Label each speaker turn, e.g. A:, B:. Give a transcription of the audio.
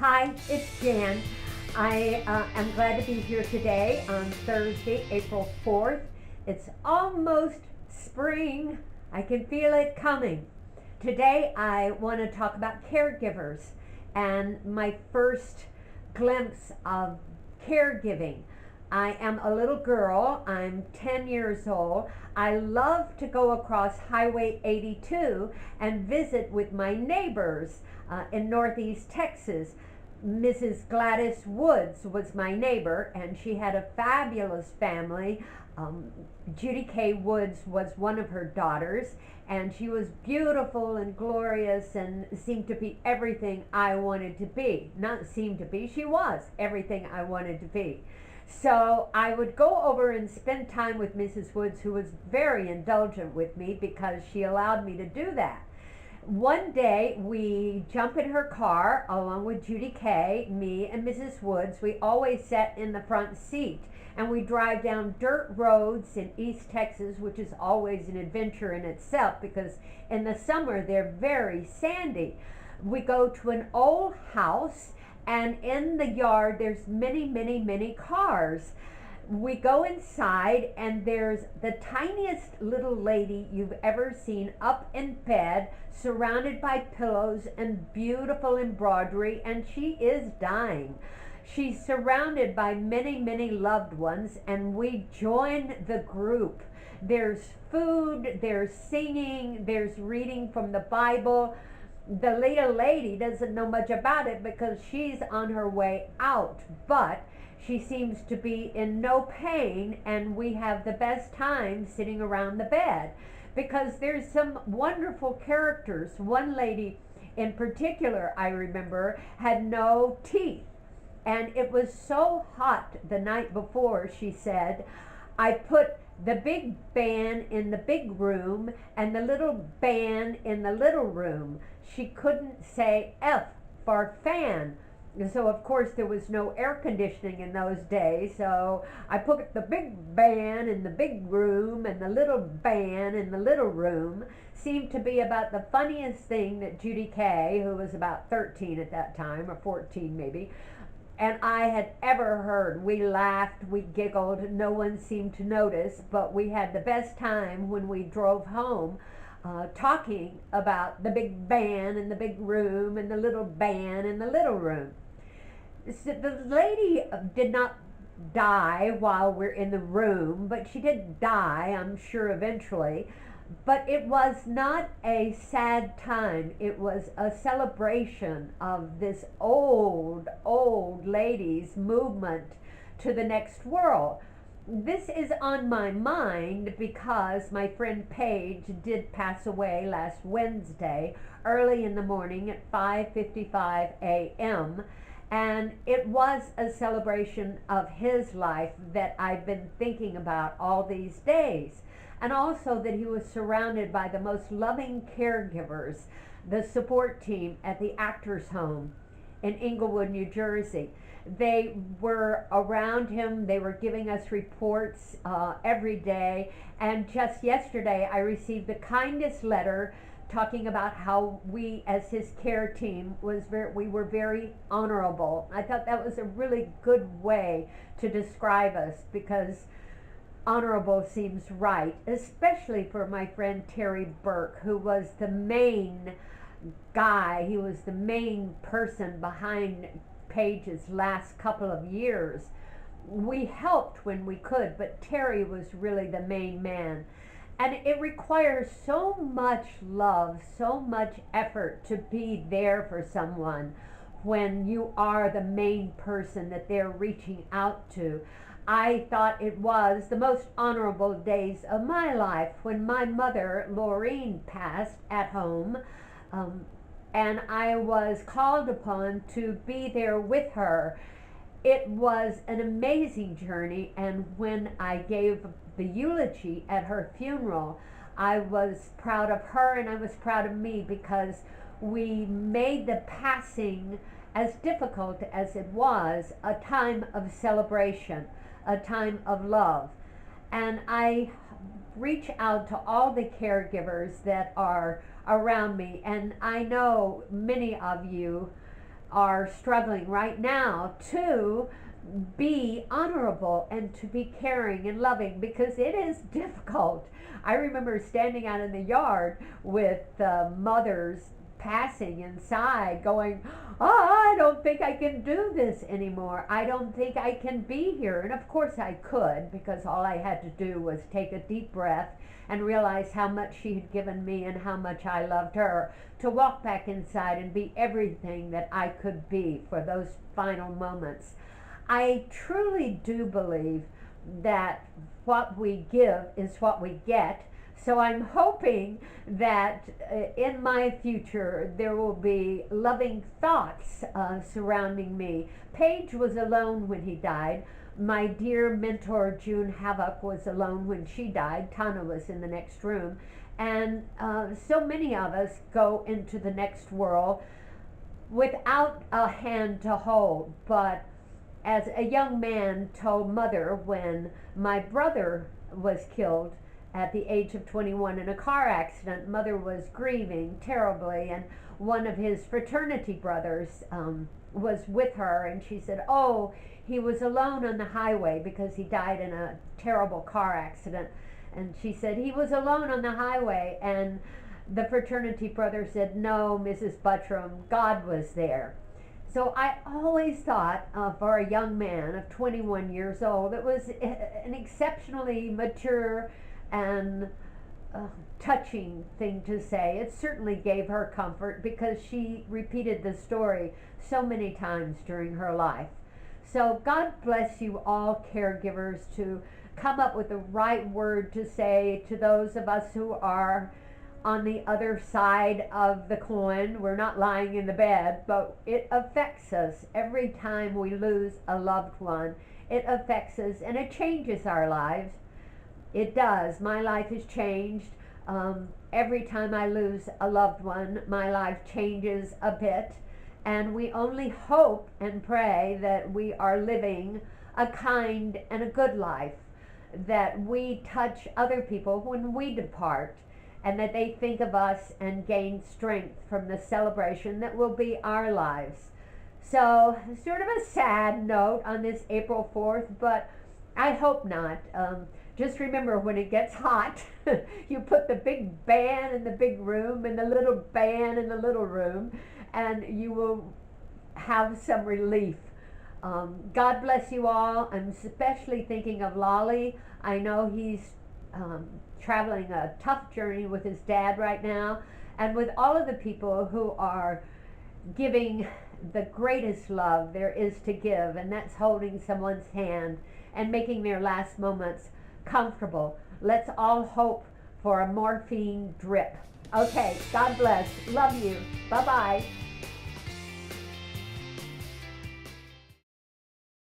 A: Hi, it's Jan. I am glad to be here today on Thursday, April 4th. It's almost spring. I can feel it coming. Today I want to talk about caregivers and my first glimpse of caregiving. I am a little girl. I'm 10 years old. I love to go across Highway 82 and visit with my neighbors in Northeast Texas. Mrs. Gladys Woods was my neighbor, and she had a fabulous family. Judy K. Woods was one of her daughters, and she was beautiful and glorious and seemed to be everything I wanted to be. Not seemed to be, she was everything I wanted to be. So I would go over and spend time with Mrs. Woods, who was very indulgent with me because she allowed me to do that. One day we jump in her car along with Judy Kay, me, and Mrs. Woods. We always sat in the front seat, and we drive down dirt roads in East Texas, which is always an adventure in itself because in the summer they're very sandy. We go to an old house, and in the yard there's many cars. We go inside, and there's the tiniest little lady you've ever seen up in bed, surrounded by pillows and beautiful embroidery, and she is dying. She's surrounded by many loved ones, and we join the group. There's food, there's singing, there's reading from the Bible. The little lady doesn't know much about it because she's on her way out, but she seems to be in no pain, and we have the best time sitting around the bed because there's some wonderful characters. One lady in particular, I remember, had no teeth, and it was so hot the night before, she said, I put the big band in the big room and the little band in the little room. She couldn't say F for fan. And so of course there was no air conditioning in those days, so I put the big band in the big room and the little band in the little room. Seemed to be about the funniest thing that Judy Kay, who was about 13 at that time, or 14 maybe, and I had ever heard. We laughed, we giggled, no one seemed to notice, but we had the best time when we drove home talking about the big band in the big room and the little band in the little room. So the lady did not die while we're in the room, but she did die, I'm sure, eventually. But it was not a sad time. It was a celebration of this old lady's movement to the next world. This is on my mind because my friend Paige did pass away last Wednesday, early in the morning at 5:55 a.m., and it was a celebration of his life that I've been thinking about all these days. And also that he was surrounded by the most loving caregivers, the support team at the Actors Home in Englewood, New Jersey. They were around him. They were giving us reports every day. And just yesterday, I received the kindest letter talking about how we, as his care team, we were very honorable. I thought that was a really good way to describe us because honorable seems right, especially for my friend Terry Burke, who was the main guy. He was the main person behind Paige's last couple of years. We helped when we could, but Terry was really the main man. And it requires so much love, so much effort to be there for someone when you are the main person that they're reaching out to. I thought it was the most honorable days of my life when my mother, Laureen, passed at home, and I was called upon to be there with her. It was an amazing journey, and when I gave the eulogy at her funeral, I was proud of her and I was proud of me because we made the passing, as difficult as it was, a time of celebration, a time of love. And I reach out to all the caregivers that are around me, and I know many of you are struggling right now to be honorable and to be caring and loving, because it is difficult. I remember standing out in the yard with mothers passing inside going, oh, I don't think I can do this anymore. I don't think I can be here. And of course I could, because all I had to do was take a deep breath and realize how much she had given me and how much I loved her, to walk back inside and be everything that I could be for those final moments. I truly do believe that what we give is what we get. So I'm hoping that in my future there will be loving thoughts surrounding me. Paige was alone when he died. My dear mentor June Havoc was alone when she died. Tana was in the next room. And so many of us go into the next world without a hand to hold. But as a young man told Mother when my brother was killed at the age of 21 in a car accident, Mother was grieving terribly, and one of his fraternity brothers was with her, and she said, oh, he was alone on the highway because he died in a terrible car accident. And she said, he was alone on the highway. And the fraternity brother said, no, Mrs. Buttram, God was there. So I always thought for a young man of 21 years old, it was an exceptionally mature and touching thing to say. It certainly gave her comfort because she repeated the story so many times during her life. So God bless you all, caregivers, to come up with the right word to say to those of us who are on the other side of the coin. We're not lying in the bed, but it affects us every time we lose a loved one. It affects us and it changes our lives. It does. My life has changed. Every time I lose a loved one, my life changes a bit. And we only hope and pray that we are living a kind and a good life, that we touch other people when we depart, and that they think of us and gain strength from the celebration that will be our lives. So, sort of a sad note on this April 4th, but I hope not. Just remember, when it gets hot, you put the big band in the big room and the little band in the little room, and you will have some relief. God bless you all. I'm especially thinking of Lolly. I know he's traveling a tough journey with his dad right now, and with all of the people who are giving the greatest love there is to give, and that's holding someone's hand and making their last moments comfortable. Let's all hope for a morphine drip. Okay, God bless. Love you. Bye-bye.